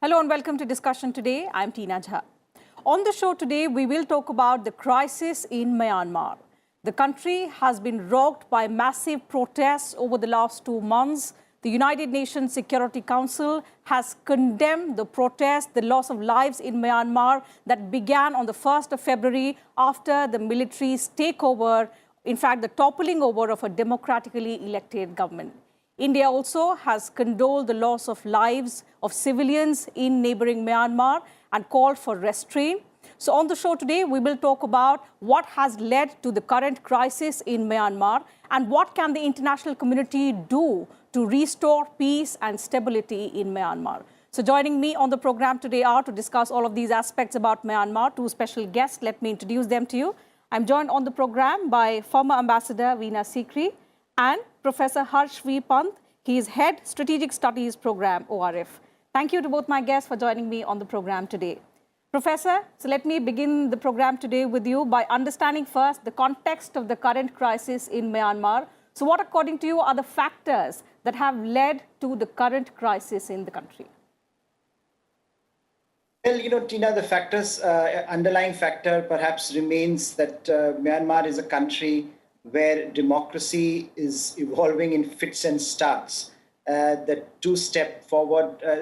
Hello and welcome to Discussion Today. I'm Tina Jha. On the show today, we will talk about the crisis in Myanmar. The country has been rocked by massive protests over the last 2 months. The United Nations Security Council has condemned the protests, the loss of lives in Myanmar that began on the 1st of February after the military's takeover, in fact, the toppling over of a democratically elected government. India also has condoled the loss of lives of civilians in neighboring Myanmar and called for restraint. So on the show today, we will talk about what has led to the current crisis in Myanmar and what can the international community do to restore peace and stability in Myanmar. So joining me on the program today are to discuss all of these aspects about Myanmar, two special guests. Let me introduce them to you. I'm joined on the program by former Ambassador Veena Sikri and Professor Harsh V. Pant. He is Head Strategic Studies Program, ORF. Thank you to both my guests for joining me on the program today. Professor, so let me begin the program today with you by understanding first the context of the current crisis in Myanmar. So what, according to you, are the factors that have led to the current crisis in the country? Well, Tina, the factors, underlying factor perhaps remains that Myanmar is a country where democracy is evolving in fits and starts. The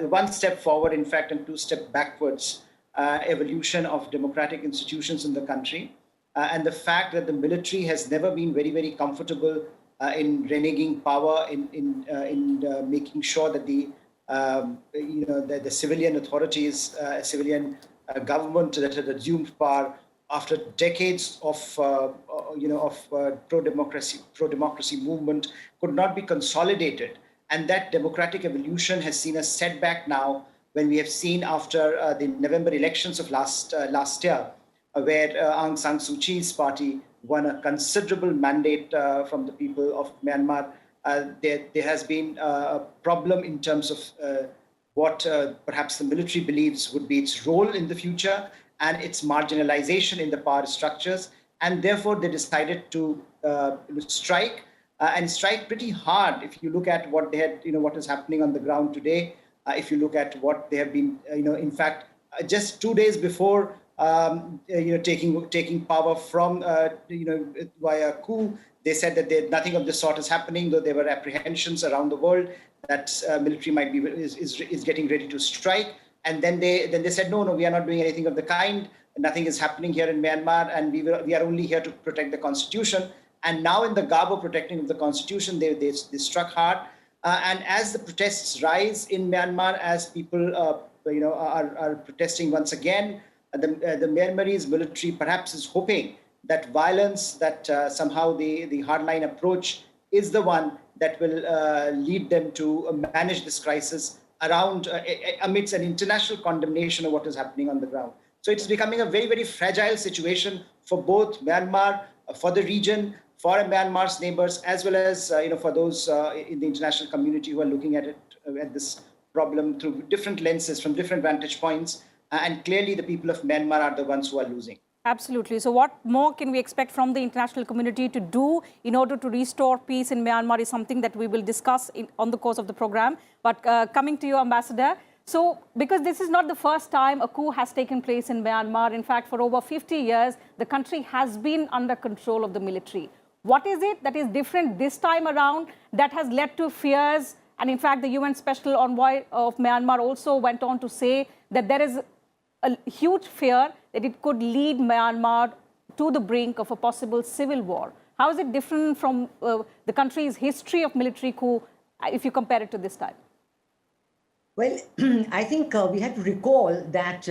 one step forward, in fact, and 2 steps backwards evolution of democratic institutions in the country. And the fact that the military has never been very, very comfortable in reneging power, in making sure that the civilian authorities, civilian government that had assumed power after decades of pro-democracy movement could not be consolidated. And that democratic evolution has seen a setback now when we have seen after the November elections of last year, where Aung San Suu Kyi's party won a considerable mandate from the people of Myanmar. There has been a problem in terms of what perhaps the military believes would be its role in the future and its marginalization in the power structures. And therefore, they decided to strike and strike pretty hard. If you look at what they had, what is happening on the ground today, if you look at what they have been, in fact, just 2 days before, taking power from, via coup, they said that nothing of this sort is happening, though there were apprehensions around the world that military might be is getting ready to strike. And then they said, no, we are not doing anything of the kind. Nothing is happening here in Myanmar, and we are only here to protect the constitution. And now, in the garb of protecting of the constitution, they struck hard. And as the protests rise in Myanmar, as people are protesting once again, the Myanmarese military perhaps is hoping that violence, that somehow the hardline approach is the one that will lead them to manage this crisis around amidst an international condemnation of what is happening on the ground. So it's becoming a very, very fragile situation for both Myanmar, for the region, for Myanmar's neighbors, as well as for those in the international community who are looking at this problem through different lenses, from different vantage points. And clearly, the people of Myanmar are the ones who are losing. Absolutely. So what more can we expect from the international community to do in order to restore peace in Myanmar is something that we will discuss on the course of the program. But coming to you, Ambassador, so because this is not the first time a coup has taken place in Myanmar, in fact, for over 50 years, the country has been under control of the military. What is it that is different this time around that has led to fears? And in fact, the UN Special Envoy of Myanmar also went on to say that there is a huge fear that it could lead Myanmar to the brink of a possible civil war. How is it different from the country's history of military coup if you compare it to this time? Well, I think we have to recall that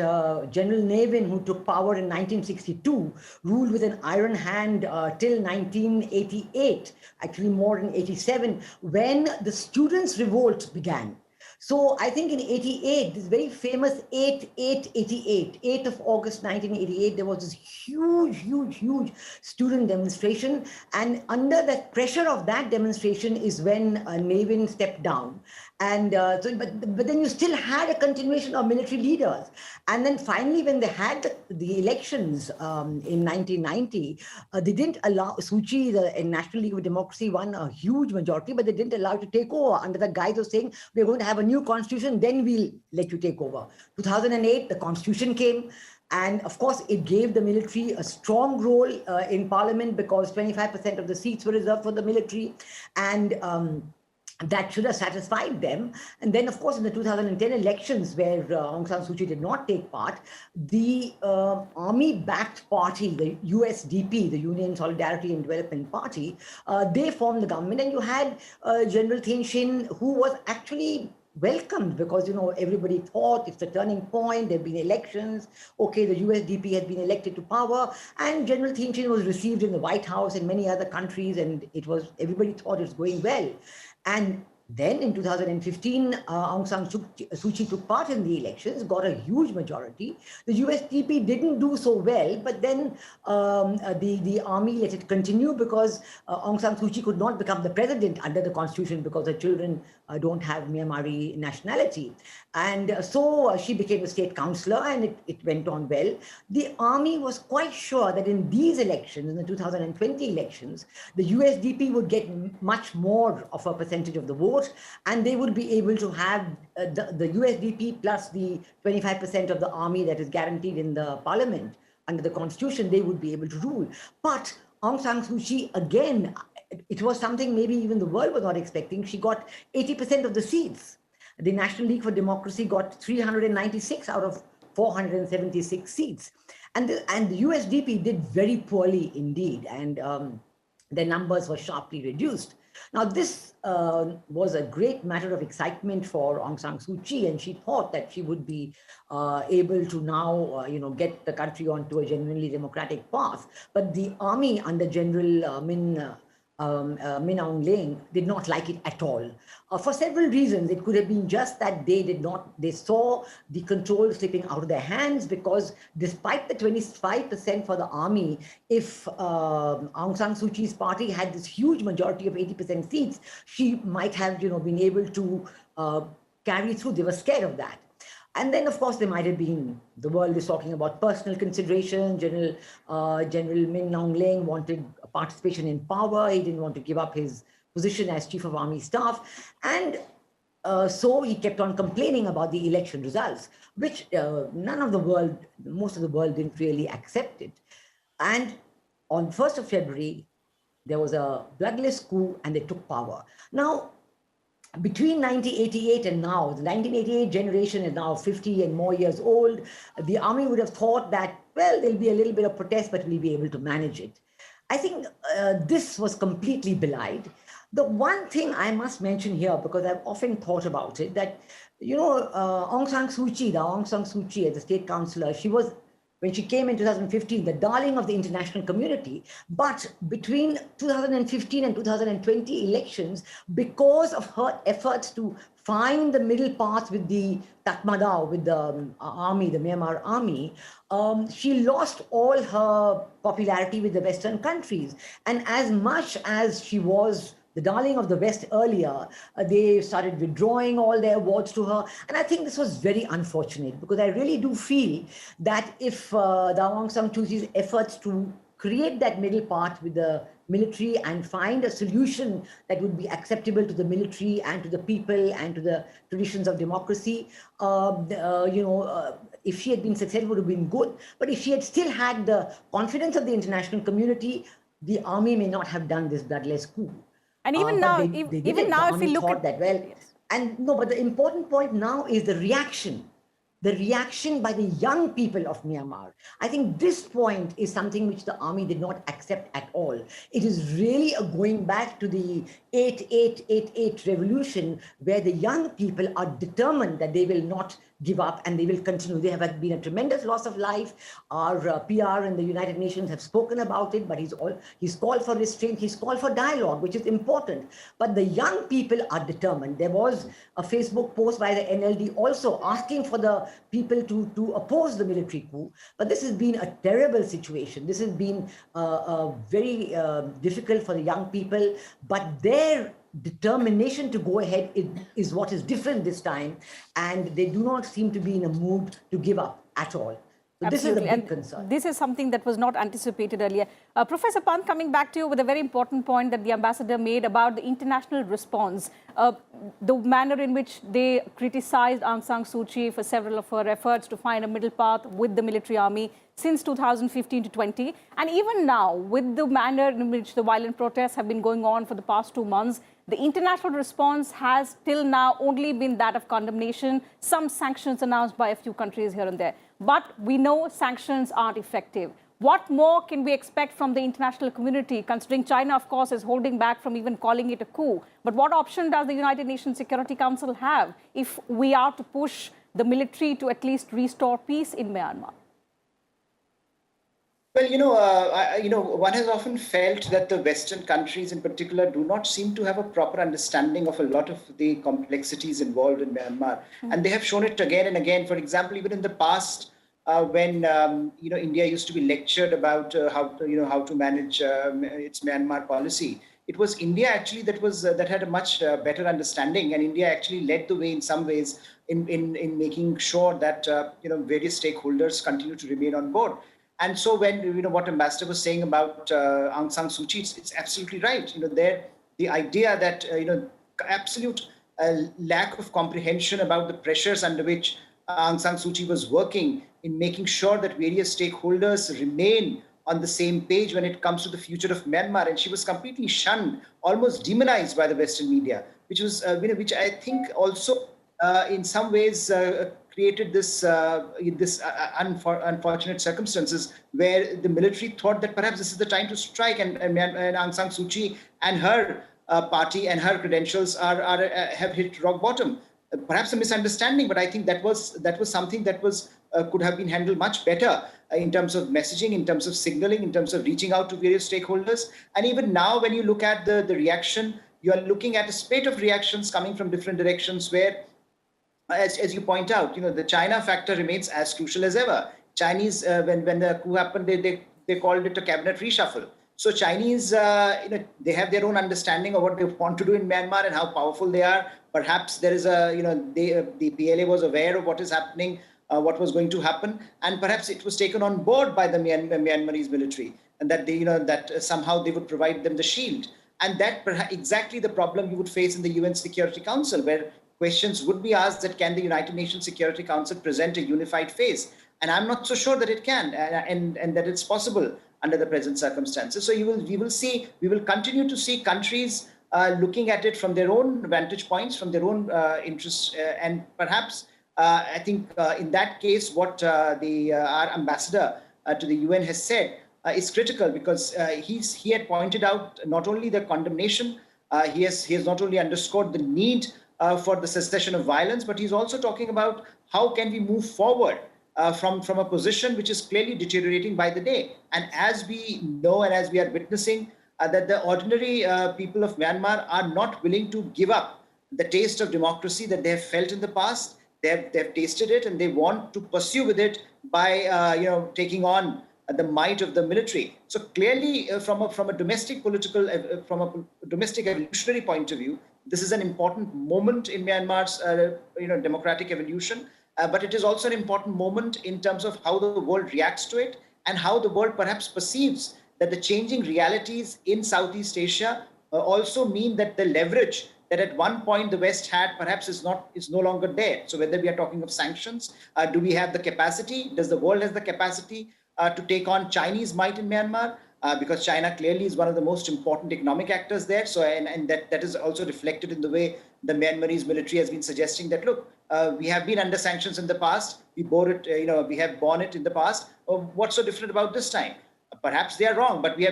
General Nevin, who took power in 1962, ruled with an iron hand till 1988, actually more than 87, when the students' revolt began. So I think in 88, this very famous 8 of August 1988, there was this huge student demonstration. And under the pressure of that demonstration is when Nevin stepped down. And but then you still had a continuation of military leaders. And then finally, when they had the elections in 1990, they didn't allow Suu Kyi, the National League of Democracy, won a huge majority, but they didn't allow her to take over under the guise of saying we're going to have a new constitution, then we'll let you take over. 2008, the constitution came. And of course, it gave the military a strong role in parliament because 25% of the seats were reserved for the military. And that should have satisfied them. And then, of course, in the 2010 elections, where Aung San Suu Kyi did not take part, the army-backed party, the USDP, the Union Solidarity and Development Party, they formed the government. And you had General Thein Sein, who was actually welcomed because, everybody thought it's a turning point, there have been elections, okay, the USDP had been elected to power, and General Thein Sein was received in the White House and many other countries, and everybody thought it was going well. And then in 2015, Aung San Suu Kyi took part in the elections, got a huge majority. The USDP didn't do so well, but then the army let it continue because Aung San Suu Kyi could not become the president under the constitution because her children don't have Myanmarese nationality. And so she became a state councillor, and it went on well. The army was quite sure that in these elections, in the 2020 elections, the USDP would get much more of a percentage of the vote, and they would be able to have the USDP plus the 25% of the army that is guaranteed in the parliament under the constitution, they would be able to rule. But Aung San Suu Kyi, again, it was something maybe even the world was not expecting. She got 80% of the seats. The National League for Democracy got 396 out of 476 seats. And the USDP did very poorly indeed, and their numbers were sharply reduced. Now, this was a great matter of excitement for Aung San Suu Kyi, and she thought that she would be able to now, get the country onto a genuinely democratic path. But the army under General Min Aung Hlaing did not like it at all. For several reasons. It could have been just that they saw the control slipping out of their hands, because despite the 25% for the army, if Aung San Suu Kyi's party had this huge majority of 80% seats, she might have been able to carry through. They were scared of that. And then, of course, there might have been, the world is talking about personal consideration. General Min Aung Hlaing wanted participation in power. He didn't want to give up his position as Chief of Army Staff. And so he kept on complaining about the election results, which most of the world didn't really accept it. And on 1st of February, there was a bloodless coup and they took power. Now, between 1988 and now, the 1988 generation is now 50 and more years old. The army would have thought that, well, there'll be a little bit of protest, but we'll be able to manage it. I think this was completely belied. The one thing I must mention here, because I've often thought about it, that, Aung San Suu Kyi, as a state councillor, she was, when she came in 2015, the darling of the international community. But between 2015 and 2020 elections, because of her efforts to find the middle path with the Tatmadaw, with the army, the Myanmar army, she lost all her popularity with the Western countries. And as much as she was the darling of the West earlier, they started withdrawing all their awards to her. And I think this was very unfortunate, because I really do feel that if the Aung San Suu Kyi's efforts to create that middle path with the military and find a solution that would be acceptable to the military and to the people and to the traditions of democracy, if she had been successful, it would have been good. But if she had still had the confidence of the international community, the army may not have done this bloodless coup. And even now, if we look at that, well, yes. And no, but the important point now is the reaction by the young people of Myanmar. I think this point is something which the army did not accept at all. It is really a going back to the 8888 revolution, where the young people are determined that they will not give up and they will continue. There have been a tremendous loss of life. Our PR in the United Nations have spoken about it, but he's called for restraint, he's called for dialogue, which is important. But the young people are determined. There was a Facebook post by the NLD also asking for the people to oppose the military coup. But this has been a terrible situation. This has been very difficult for the young people, but their determination to go ahead is what is different this time, and they do not seem to be in a mood to give up at all. So So this is a Absolutely. big concern. This is something that was not anticipated earlier. Professor Pant, coming back to you with a very important point that the ambassador made about the international response, the manner in which they criticized Aung San Suu Kyi for several of her efforts to find a middle path with the military army since 2015 to 20. And even now, with the manner in which the violent protests have been going on for the past 2 months, the international response has till now only been that of condemnation, some sanctions announced by a few countries here and there. But we know sanctions aren't effective. What more can we expect from the international community, considering China, of course, is holding back from even calling it a coup? But what option does the United Nations Security Council have if we are to push the military to at least restore peace in Myanmar? Well, one has often felt that the Western countries in particular do not seem to have a proper understanding of a lot of the complexities involved in Myanmar. And they have shown it again and again. For example, even in the past, when India used to be lectured about how to manage its Myanmar policy, it was India actually that had a much better understanding, and India actually led the way in some ways in making sure that various stakeholders continue to remain on board. And so when, what Ambassador was saying about Aung San Suu Kyi, it's absolutely right. The idea that, absolute lack of comprehension about the pressures under which Aung San Suu Kyi was working in making sure that various stakeholders remain on the same page when it comes to the future of Myanmar. And she was completely shunned, almost demonized by the Western media, which was, which I think also in some ways created this unfortunate circumstances where the military thought that perhaps this is the time to strike, and Aung San Suu Kyi and her party and her credentials have hit rock bottom. Perhaps a misunderstanding, but I think that was something that was could have been handled much better in terms of messaging, in terms of signaling, in terms of reaching out to various stakeholders. And even now, when you look at the reaction, you are looking at a spate of reactions coming from different directions where, as you point out, the China factor remains as crucial as ever. Chinese, when the coup happened, they called it a cabinet reshuffle. So Chinese, they have their own understanding of what they want to do in Myanmar and how powerful they are. Perhaps there is the PLA was aware of what is happening, what was going to happen, and perhaps it was taken on board by the Myanmarese military, and that that somehow they would provide them the shield. And that exactly the problem you would face in the UN Security Council, where questions would be asked that can the United Nations Security Council present a unified face? And I'm not so sure that it can, and that it's possible under the present circumstances. So we will continue to see countries looking at it from their own vantage points, from their own interests, and perhaps I think in that case, what our ambassador to the UN has said is critical, because he had pointed out not only the condemnation, he has not only underscored the need for the cessation of violence, but he's also talking about how can we move forward from a position which is clearly deteriorating by the day. And as we know and as we are witnessing, that the ordinary people of Myanmar are not willing to give up the taste of democracy that they have felt in the past. They've tasted it, and they want to pursue with it by taking on the might of the military. So clearly, from a domestic political, from a domestic evolutionary point of view, this is an important moment in Myanmar's democratic evolution. But it is also an important moment in terms of how the world reacts to it, and how the world perhaps perceives that the changing realities in Southeast Asia also mean that the leverage that at one point the West had perhaps is no longer there. So whether we are talking of sanctions, do we have the capacity? Does the world have the capacity to take on Chinese might in Myanmar? Because China clearly is one of the most important economic actors there. So and that is also reflected in the way the Myanmarese military has been suggesting that, look, we have been under sanctions in the past. We bore it, we have borne it in the past. What's so different about this time? Perhaps they are wrong, but we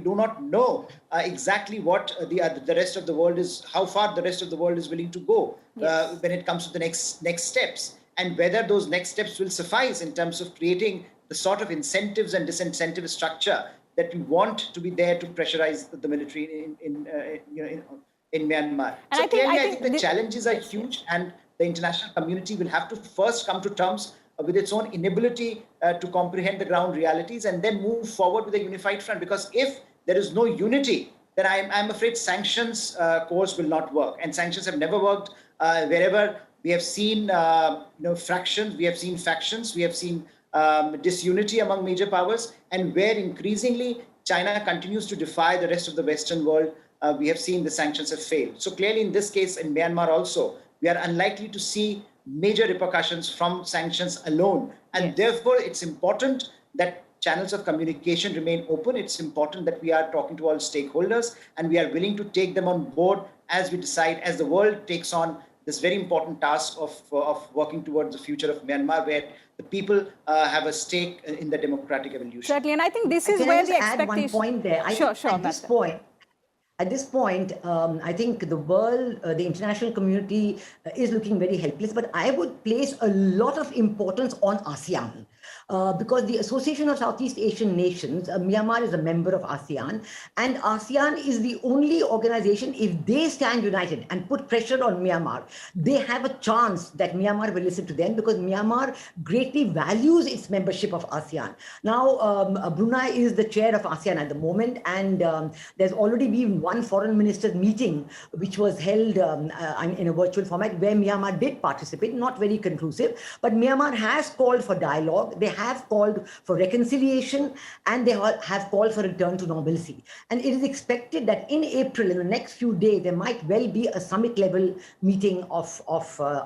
do not know exactly what the rest of the world is, how far the rest of the world is willing to go when it comes to the next steps, and whether those next steps will suffice in terms of creating the sort of incentives and disincentive structure that we want to be there to pressurize the military in Myanmar. And so clearly, I think the challenges are huge, and the international community will have to first come to terms with its own inability to comprehend the ground realities, and then move forward with a unified front. Because if there is no unity, then I'm afraid sanctions course will not work. And sanctions have never worked wherever we have seen fractions, we have seen factions, we have seen disunity among major powers, and where increasingly China continues to defy the rest of the Western world. We have seen the sanctions have failed. So clearly in this case, in Myanmar also, we are unlikely to see major repercussions from sanctions alone. And therefore, it's important that channels of communication remain open. It's important that we are talking to all stakeholders and we are willing to take them on board as we decide, as the world takes on this very important task of working towards the future of Myanmar, where the people have a stake in the democratic evolution. Certainly, and I think this is Can where I just the add expectation... one point there? At this point, I think the world, the international community is looking very helpless, but I would place a lot of importance on ASEAN. Because the Association of Southeast Asian Nations, Myanmar is a member of ASEAN, and ASEAN is the only organization, if they stand united and put pressure on Myanmar, they have a chance that Myanmar will listen to them, because Myanmar greatly values its membership of ASEAN. Now, Brunei is the chair of ASEAN at the moment, and there's already been one foreign ministers meeting, which was held in a virtual format, where Myanmar did participate, not very conclusive, but Myanmar has called for dialogue. They have called for reconciliation, and they have called for return to normalcy. And it is expected that in April, in the next few days, there might well be a summit level meeting of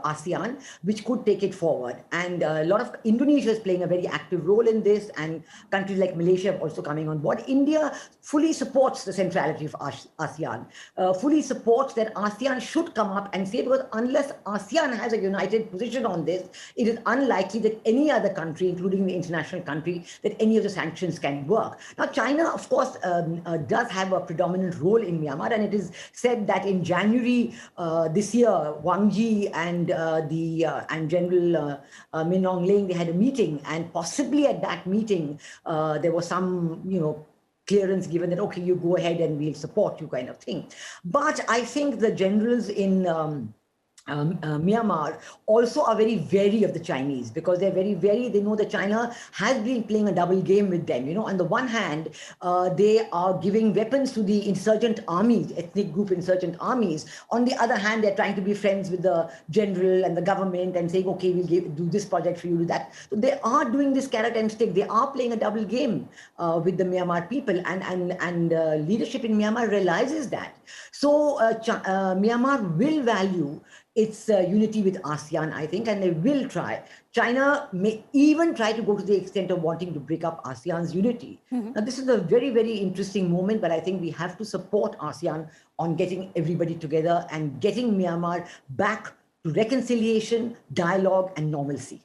ASEAN, which could take it forward. And a lot of Indonesia is playing a very active role in this, and countries like Malaysia are also coming on board. India fully supports the centrality of ASEAN, fully supports that ASEAN should come up and say, because unless ASEAN has a united position on this, it is unlikely that any other country, including the international country, that any of the sanctions can work. Now, China, of course, does have a predominant role in Myanmar, and it is said that in January this year, Wang Yi and General Min Aung Hlaing, they had a meeting, and possibly at that meeting, there was some, clearance given that, okay, you go ahead and we'll support you, kind of thing. But I think the generals in Myanmar also are very wary of the Chinese, because they're very wary. They know that China has been playing a double game with them. On the one hand, they are giving weapons to the insurgent armies, ethnic group insurgent armies. On the other hand, they're trying to be friends with the general and the government and saying, okay, we'll do this project for you, do that. So they are doing this carrot and stick. They are playing a double game with the Myanmar people, and leadership in Myanmar realizes that. So Myanmar will value its unity with ASEAN, I think, and they will try. China may even try to go to the extent of wanting to break up ASEAN's unity. Now, this is a very, very interesting moment, but I think we have to support ASEAN on getting everybody together and getting Myanmar back to reconciliation, dialogue, and normalcy.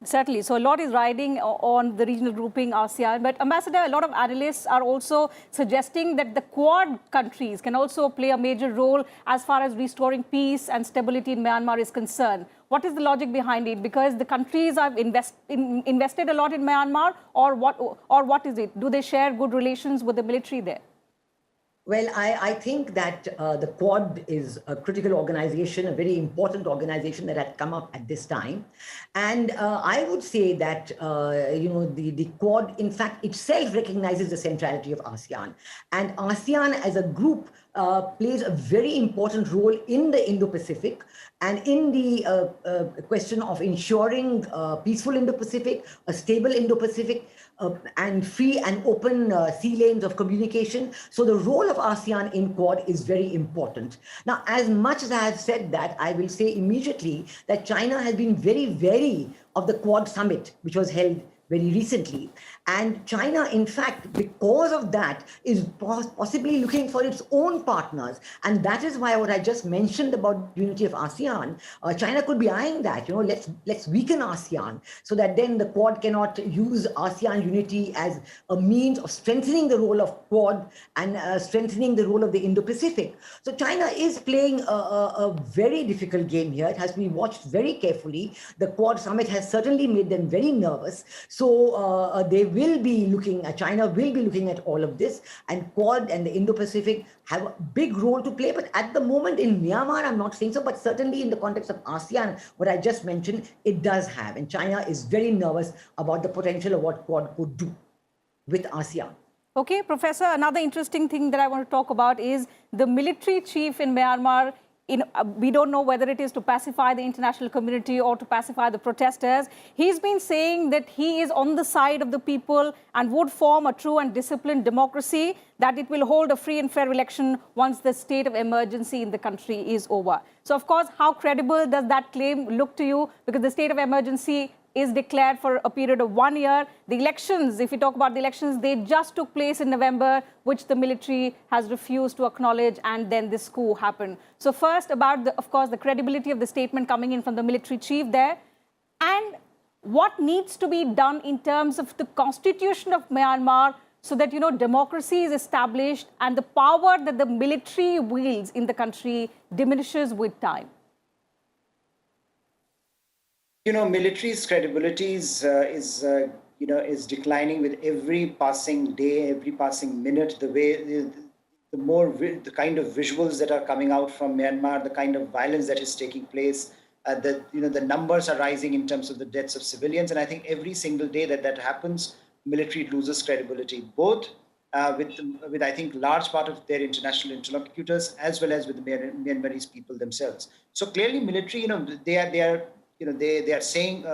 Certainly. So a lot is riding on the regional grouping ASEAN. But Ambassador, a lot of analysts are also suggesting that the Quad countries can also play a major role as far as restoring peace and stability in Myanmar is concerned. What is the logic behind it? Because the countries have invested a lot in Myanmar, or what is it? Do they share good relations with the military there? Well, I think that the Quad is a critical organization, a very important organization that had come up at this time. And I would say that, the Quad, in fact, itself recognizes the centrality of ASEAN. And ASEAN as a group plays a very important role in the Indo-Pacific and in the question of ensuring peaceful Indo-Pacific, a stable Indo-Pacific, and free and open sea lanes of communication. So the role of ASEAN in Quad is very important. Now, as much as I have said that, I will say immediately that China has been very wary of the Quad summit, which was held very recently. And China, in fact, because of that, is possibly looking for its own partners. And that is why what I just mentioned about unity of ASEAN, China could be eyeing that, let's weaken ASEAN so that then the Quad cannot use ASEAN unity as a means of strengthening the role of Quad and strengthening the role of the Indo-Pacific. So China is playing a very difficult game here. It has to be watched very carefully. The Quad summit has certainly made them very nervous. So China will be looking at all of this, and Quad and the Indo-Pacific have a big role to play. But at the moment in Myanmar, I'm not saying so, but certainly in the context of ASEAN, what I just mentioned, it does have. And China is very nervous about the potential of what Quad could do with ASEAN. Okay, Professor, another interesting thing that I want to talk about is the military chief in Myanmar we don't know whether it is to pacify the international community or to pacify the protesters. He's been saying that he is on the side of the people and would form a true and disciplined democracy, that it will hold a free and fair election once the state of emergency in the country is over. So, of course, how credible does that claim look to you? Because the state of emergency is declared for a period of 1 year. The elections, if you talk about the elections, they just took place in November, which the military has refused to acknowledge, and then this coup happened. So first about, of course, the credibility of the statement coming in from the military chief there, and what needs to be done in terms of the constitution of Myanmar so that, democracy is established and the power that the military wields in the country diminishes with time. Military's credibility is declining with every passing day, every passing minute. The kind of visuals that are coming out from Myanmar, the kind of violence that is taking place, the numbers are rising in terms of the deaths of civilians, and I think every single day that happens, military loses credibility, both with I think large part of their international interlocutors as well as with the Myanmarese people themselves. So clearly, military, they are saying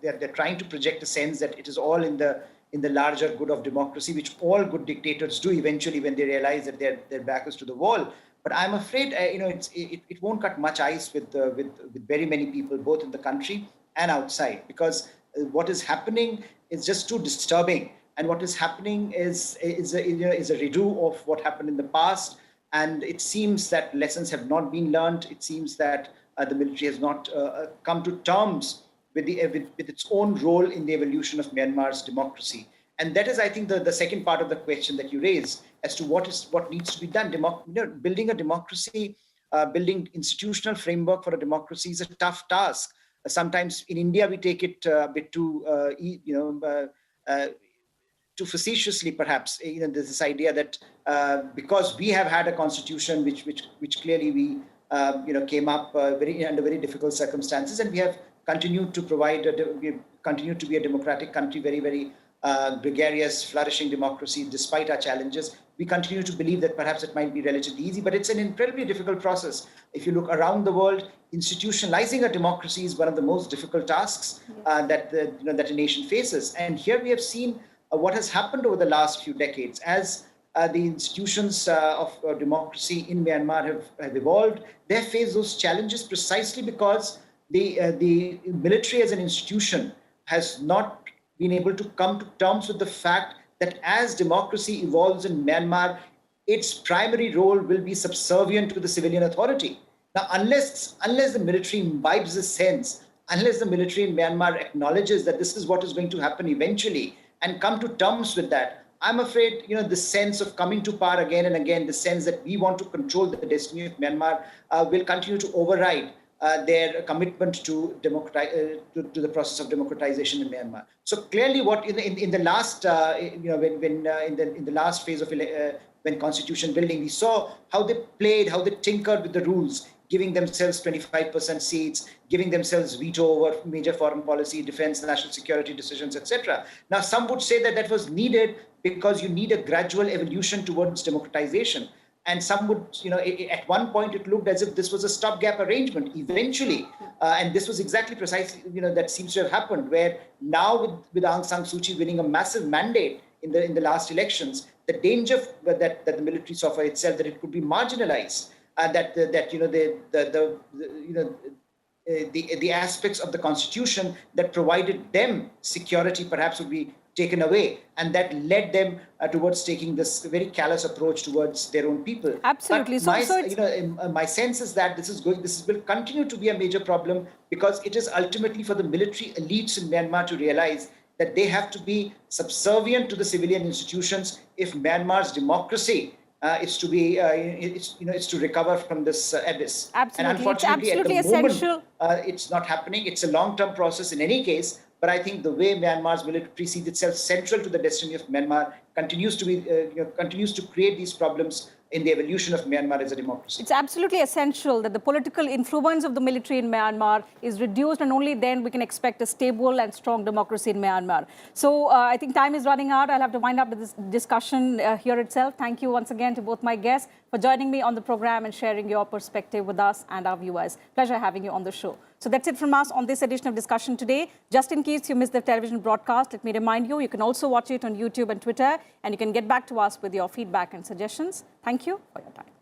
they're trying to project a sense that it is all in the larger good of democracy, which all good dictators do eventually when they realize that their back is to the wall. But I'm afraid it won't cut much ice with very many people, both in the country and outside, because what is happening is just too disturbing. And what is happening is a redo of what happened in the past. And it seems that lessons have not been learned. It seems that the military has not come to terms with its own role in the evolution of Myanmar's democracy. And that is, I think, the second part of the question that you raised as to what needs to be done. Building a democracy, building institutional framework for a democracy is a tough task. Sometimes in India, we take it a bit too facetiously, perhaps. There's this idea that because we have had a constitution which clearly we came up under very difficult circumstances, and we have continued to continue to be a democratic country, very, very gregarious, flourishing democracy, despite our challenges. We continue to believe that perhaps it might be relatively easy, but it's an incredibly difficult process. If you look around the world, institutionalizing a democracy is one of the most difficult tasks that a nation faces. And here we have seen what has happened over the last few decades as the institutions of democracy in Myanmar have evolved. They have faced those challenges precisely because the military as an institution has not been able to come to terms with the fact that as democracy evolves in Myanmar, its primary role will be subservient to the civilian authority. Now, unless the military imbibes this sense, unless the military in Myanmar acknowledges that this is what is going to happen eventually and come to terms with that, I'm afraid, the sense of coming to power again and again, the sense that we want to control the destiny of Myanmar will continue to override their commitment to the process of democratization in Myanmar. So clearly, what in the last in the last phase of when constitution building, we saw how they played, how they tinkered with the rules, giving themselves 25% seats, giving themselves veto over major foreign policy, defense, national security decisions, etc. Now, some would say that was needed because you need a gradual evolution towards democratization. And some would, at one point it looked as if this was a stopgap arrangement eventually. And this was exactly precisely, that seems to have happened, where now with Aung San Suu Kyi winning a massive mandate in the last elections, the danger that the military saw for itself, that it could be marginalized, the aspects of the constitution that provided them security perhaps would be taken away, and that led them towards taking this very callous approach towards their own people. Absolutely. But my sense is that this will continue to be a major problem, because it is ultimately for the military elites in Myanmar to realize that they have to be subservient to the civilian institutions if Myanmar's democracy is to recover from this abyss. Absolutely. And unfortunately, it's absolutely at the moment, essential. It's not happening. It's a long-term process in any case. But I think the way Myanmar's military sees itself central to the destiny of Myanmar continues to create these problems in the evolution of Myanmar as a democracy. It's absolutely essential that the political influence of the military in Myanmar is reduced, and only then we can expect a stable and strong democracy in Myanmar. So I think time is running out. I'll have to wind up this discussion here itself. Thank you once again to both my guests for joining me on the program and sharing your perspective with us and our viewers. Pleasure having you on the show. So that's it from us on this edition of Discussion Today. Just in case you missed the television broadcast, let me remind you, you can also watch it on YouTube and Twitter, and you can get back to us with your feedback and suggestions. Thank you for your time.